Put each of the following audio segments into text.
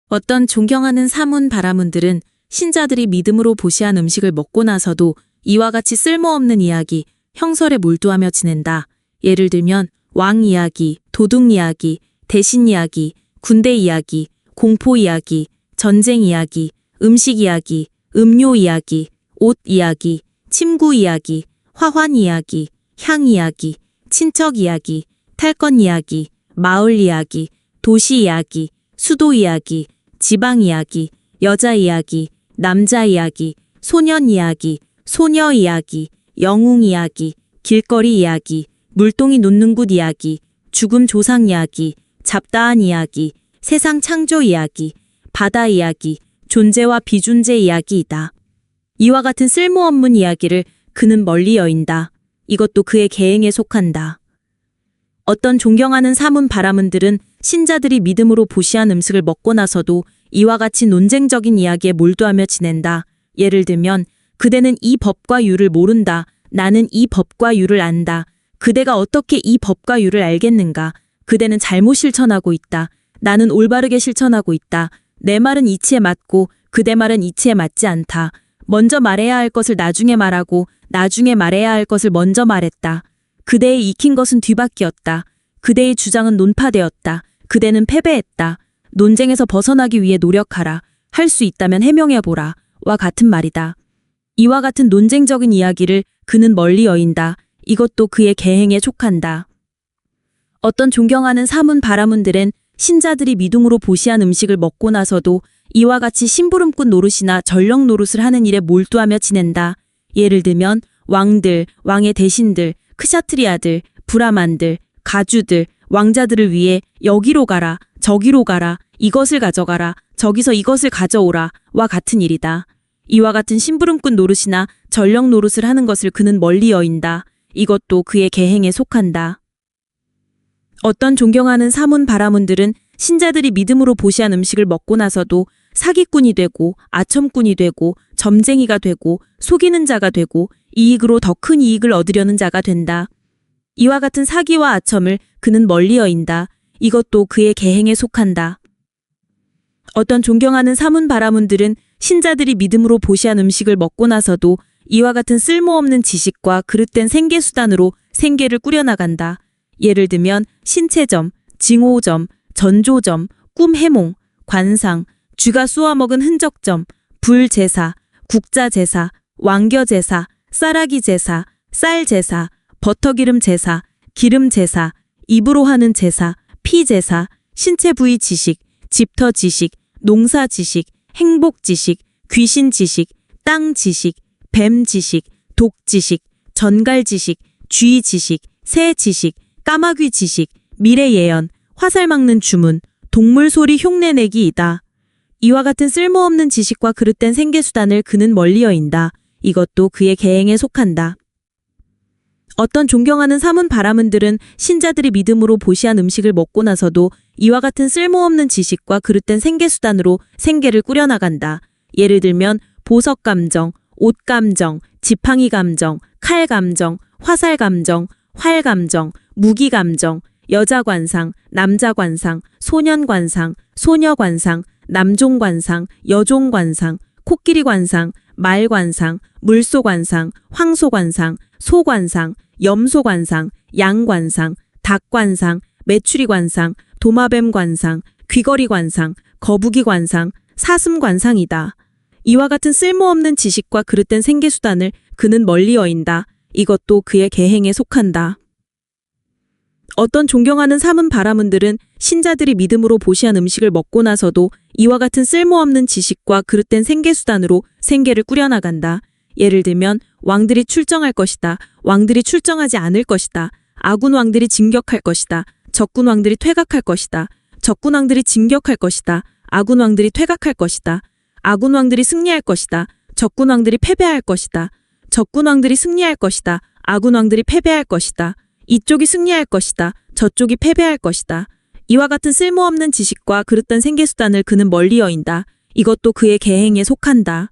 어떤 존경하는 사문 바라문들은 신자들이 믿음으로 보시한 음식을 먹고 나서도 이와 같이 쓸모없는 이야기, 형설에 몰두하며 지낸다. 예를 들면 왕 이야기, 도둑 이야기, 대신 이야기, 군대 이야기, 공포 이야기, 전쟁 이야기, 음식 이야기, 음료 이야기, 옷 이야기, 침구 이야기, 화환 이야기, 향 이야기, 친척 이야기, 탈건 이야기, 마을 이야기, 도시 이야기, 수도 이야기, 지방 이야기, 여자 이야기, 남자 이야기, 소년 이야기, 소녀 이야기, 영웅 이야기, 길거리 이야기, 물동이 놓는 곳 이야기, 죽음 조상 이야기, 잡다한 이야기, 세상 창조 이야기, 바다 이야기, 존재와 비존재 이야기이다. 이와 같은 쓸모없는 이야기를 그는 멀리 여인다. 이것도 그의 계행에 속한다. 어떤 존경하는 사문 바라문들은 신자들이 믿음으로 보시한 음식을 먹고 나서도 이와 같이 논쟁적인 이야기에 몰두하며 지낸다. 예를 들면 그대는 이 법과 율을 모른다. 나는 이 법과 율을 안다. 그대가 어떻게 이 법과 율을 알겠는가? 그대는 잘못 실천하고 있다. 나는 올바르게 실천하고 있다. 내 말은 이치에 맞고 그대 말은 이치에 맞지 않다. 먼저 말해야 할 것을 나중에 말하고 나중에 말해야 할 것을 먼저 말했다. 그대의 익힌 것은 뒤바뀌었다. 그대의 주장은 논파되었다. 그대는 패배했다. 논쟁에서 벗어나기 위해 노력하라. 할 수 있다면 해명해보라. 와 같은 말이다. 이와 같은 논쟁적인 이야기를 그는 멀리 여인다. 이것도 그의 계행에 속한다. 어떤 존경하는 사문 바라문들은 신자들이 믿음으로 보시한 음식을 먹고 나서도 이와 같이 심부름꾼 노릇이나 전령 노릇을 하는 일에 몰두하며 지낸다. 예를 들면 왕들, 왕의 대신들, 크샤트리아들, 브라만들, 가주들, 왕자들을 위해 여기로 가라, 저기로 가라, 이것을 가져가라, 저기서 이것을 가져오라 와 같은 일이다. 이와 같은 심부름꾼 노릇이나 전령 노릇을 하는 것을 그는 멀리 여인다. 이것도 그의 계행에 속한다. 어떤 존경하는 사문 바라문들은 신자들이 믿음으로 보시한 음식을 먹고 나서도 사기꾼이 되고 아첨꾼이 되고 점쟁이가 되고 속이는 자가 되고 이익으로 더 큰 이익을 얻으려는 자가 된다. 이와 같은 사기와 아첨을 그는 멀리 여인다. 이것도 그의 계행에 속한다. 어떤 존경하는 사문 바라문들은 신자들이 믿음으로 보시한 음식을 먹고 나서도 이와 같은 쓸모없는 지식과 그릇된 생계수단으로 생계를 꾸려나간다. 예를 들면 신체점, 징호점, 전조점, 꿈해몽, 관상, 쥐가 쏘아먹은 흔적점, 불제사, 국자제사, 왕겨제사, 쌀아기제사, 쌀제사, 버터기름 제사, 기름 제사, 입으로 하는 제사, 피제사, 신체 부위 지식, 집터 지식, 농사 지식, 행복 지식, 귀신 지식, 땅 지식, 뱀 지식, 독 지식, 전갈 지식, 쥐 지식, 새 지식, 까마귀 지식, 미래 예언, 화살 막는 주문, 동물 소리 흉내내기이다. 이와 같은 쓸모없는 지식과 그릇된 생계수단을 그는 멀리 여인다. 이것도 그의 계행에 속한다. 어떤 존경하는 사문 바라문들은 신자들이 믿음으로 보시한 음식을 먹고 나서도 이와 같은 쓸모없는 지식과 그릇된 생계수단으로 생계를 꾸려나간다. 예를 들면 보석감정, 옷감정, 지팡이감정, 칼감정, 화살감정, 활감정, 무기감정, 여자관상, 남자관상, 소년관상, 소녀관상, 남종관상, 여종관상, 코끼리관상, 말관상, 물소관상, 황소관상, 소관상, 염소관상, 양관상, 닭관상, 메추리관상, 도마뱀관상, 귀걸이관상, 거북이관상, 사슴관상이다. 이와 같은 쓸모없는 지식과 그릇된 생계수단을 그는 멀리 여인다. 이것도 그의 계행에 속한다. 어떤 존경하는 사문 바라문들은 신자들이 믿음으로 보시한 음식을 먹고 나서도 이와 같은 쓸모없는 지식과 그릇된 생계수단으로 생계를 꾸려나간다. 예를 들면 왕들이 출정할 것이다. 왕들이 출정하지 않을 것이다. 아군 왕들이 진격할 것이다. 적군 왕들이 퇴각할 것이다. 적군 왕들이 진격할 것이다. 아군 왕들이 퇴각할 것이다. 아군 왕들이 승리할 것이다. 적군 왕들이 패배할 것이다. 적군 왕들이 승리할 것이다. 아군 왕들이 패배할 것이다. 이쪽이 승리할 것이다. 저쪽이 패배할 것이다. 이와 같은 쓸모없는 지식과 그릇된 생계수단을 그는 멀리 여인다. 이것도 그의 계행에 속한다.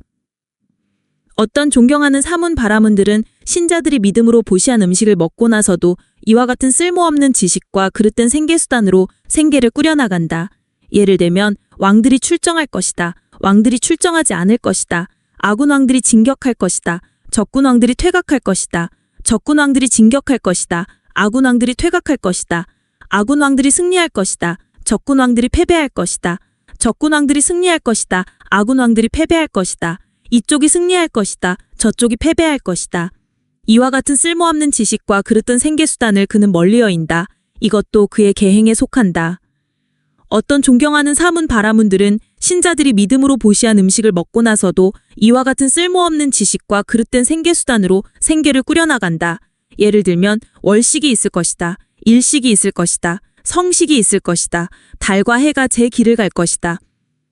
어떤 존경하는 사문 바라문들은 신자들이 믿음으로 보시한 음식을 먹고 나서도 이와 같은 쓸모없는 지식과 그릇된 생계수단으로 생계를 꾸려나간다. 예를 들면 왕들이 출정할 것이다. 왕들이 출정하지 않을 것이다. 아군 왕들이 진격할 것이다. 적군 왕들이 퇴각할 것이다. 적군 왕들이 진격할 것이다. 아군 왕들이 퇴각할 것이다. 아군 왕들이 승리할 것이다. 적군 왕들이 패배할 것이다. 적군 왕들이 승리할 것이다. 아군 왕들이 패배할 것이다. 이쪽이 승리할 것이다. 저쪽이 패배할 것이다. 이와 같은 쓸모없는 지식과 그릇된 생계수단을 그는 멀리 여인다. 이것도 그의 계행에 속한다. 어떤 존경하는 사문 바라문들은 신자들이 믿음으로 보시한 음식을 먹고 나서도 이와 같은 쓸모없는 지식과 그릇된 생계수단으로 생계를 꾸려나간다. 예를 들면 월식이 있을 것이다. 일식이 있을 것이다. 성식이 있을 것이다. 달과 해가 제 길을 갈 것이다.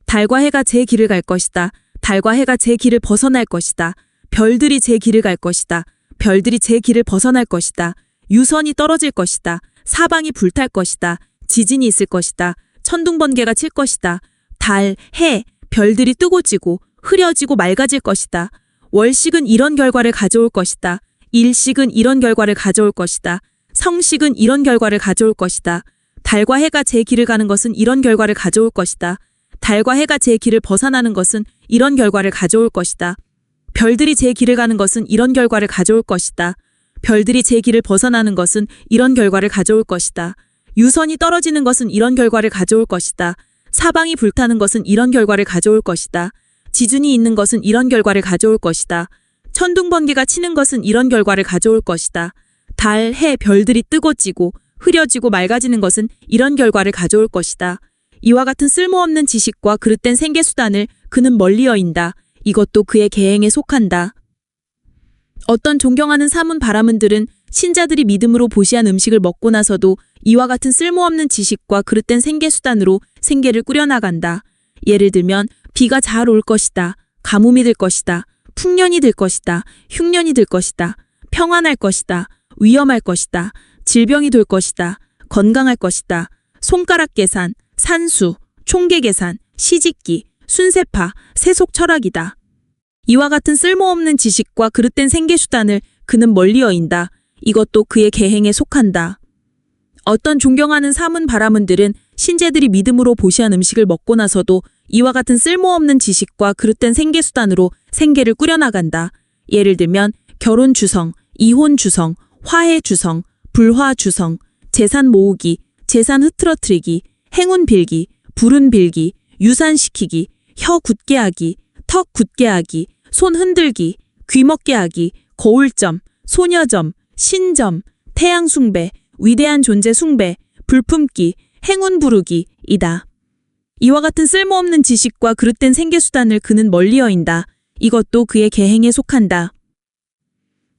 달과 해가 제 길을 갈 것이다. 달과 해가 제 길을 벗어날 것이다. 별들이 제 길을 갈 것이다. 별들이 제 길을 벗어날 것이다. 유선이 떨어질 것이다. 사방이 불탈 것이다. 지진이 있을 것이다. 천둥번개가 칠 것이다. 달, 해, 별들이 뜨고 지고 흐려지고 맑아질 것이다. 월식은 이런 결과를 가져올 것이다. 일식은 이런 결과를 가져올 것이다. 성식은 이런 결과를 가져올 것이다. 달과 해가 제 길을 가는 것은 이런 결과를 가져올 것이다. 달과 해가 제 길을 벗어나는 것은 이런 결과를 가져올 것이다. 별들이 제 길을 가는 것은 이런 결과를 가져올 것이다. 별들이 제 길을 벗어나는 것은 이런 결과를 가져올 것이다. 유선이 떨어지는 것은 이런 결과를 가져올 것이다. 사방이 불타는 것은 이런 결과를 가져올 것이다. 지진이 있는 것은 이런 결과를 가져올 것이다. 천둥번개가 치는 것은 이런 결과를 가져올 것이다. 달, 해, 별들이 뜨고 지고 흐려지고 맑아지는 것은 이런 결과를 가져올 것이다. 이와 같은 쓸모없는 지식과 그릇된 생계수단을 그는 멀리 여인다. 이것도 그의 계행에 속한다. 어떤 존경하는 사문 바라문들은 신자들이 믿음으로 보시한 음식을 먹고 나서도 이와 같은 쓸모없는 지식과 그릇된 생계수단으로 생계를 꾸려나간다. 예를 들면 비가 잘 올 것이다. 가뭄이 들 것이다. 풍년이 들 것이다. 흉년이 들 것이다. 평안할 것이다. 위험할 것이다. 질병이 돌 것이다. 건강할 것이다. 손가락 계산, 산수, 총계 계산, 시집기, 순세파, 세속 철학이다. 이와 같은 쓸모없는 지식과 그릇된 생계수단을 그는 멀리 여인다. 이것도 그의 계행에 속한다. 어떤 존경하는 사문 바라문들은 신제들이 믿음으로 보시한 음식을 먹고 나서도 이와 같은 쓸모없는 지식과 그릇된 생계수단으로 생계를 꾸려나간다. 예를 들면 결혼 주성, 이혼 주성, 화해 주성, 불화 주성, 재산 모으기, 재산 흐트러뜨리기, 행운 빌기, 불운 빌기, 유산시키기, 혀 굳게 하기, 턱 굳게 하기, 손 흔들기, 귀 먹게 하기, 거울점, 소녀점, 신점, 태양 숭배, 위대한 존재 숭배, 불품기, 행운 부르기 이다. 이와 같은 쓸모없는 지식과 그릇된 생계수단을 그는 멀리 여인다. 이것도 그의 계행에 속한다.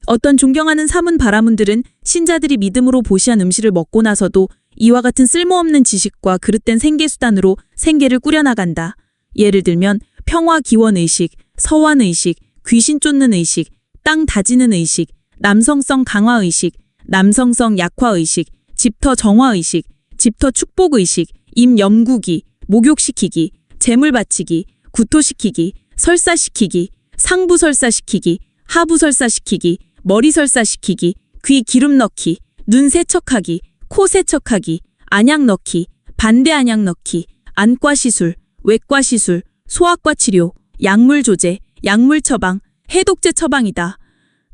어떤 존경하는 사문 바라문들은 신자들이 믿음으로 보시한 음식을 먹고 나서도 이와 같은 쓸모없는 지식과 그릇된 생계수단으로 생계를 꾸려나간다. 예를 들면 평화 기원 의식, 서원 의식, 귀신 쫓는 의식, 땅 다지는 의식, 남성성 강화 의식, 남성성 약화 의식, 집터 정화 의식, 집터 축복 의식, 임 염구기, 목욕시키기, 재물 바치기, 구토시키기, 설사시키기, 상부 설사시키기, 하부 설사시키기, 머리 설사시키기, 귀 기름 넣기, 눈 세척하기, 코 세척하기, 안약 넣기, 반대 안약 넣기, 안과 시술, 외과 시술, 소아과 치료, 약물 조제, 약물 처방, 해독제 처방이다.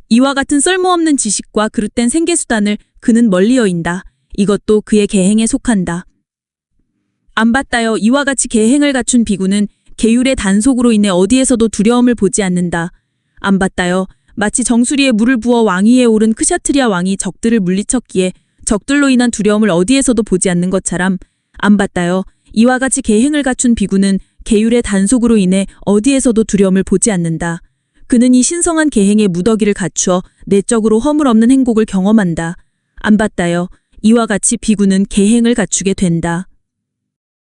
이와 같은 쓸모없는 지식과 그릇된 생계수단을 그는 멀리 여인다. 이것도 그의 계행에 속한다. 안받다여 이와 같이 계행을 갖춘 비구는 계율의 단속으로 인해 어디에서도 두려움을 보지 않는다. 안받다여 마치 정수리에 물을 부어 왕위에 오른 크샤트리아 왕이 적들을 물리쳤기에 적들로 인한 두려움을 어디에서도 보지 않는 것처럼 안받다여 이와 같이 계행을 갖춘 비구는 계율의 단속으로 인해 어디에서도 두려움을 보지 않는다. 그는 이 신성한 계행의 무더기를 갖추어 내적으로 허물 없는 행복을 경험한다. 안받다여 이와 같이 비구는 계행을 갖추게 된다.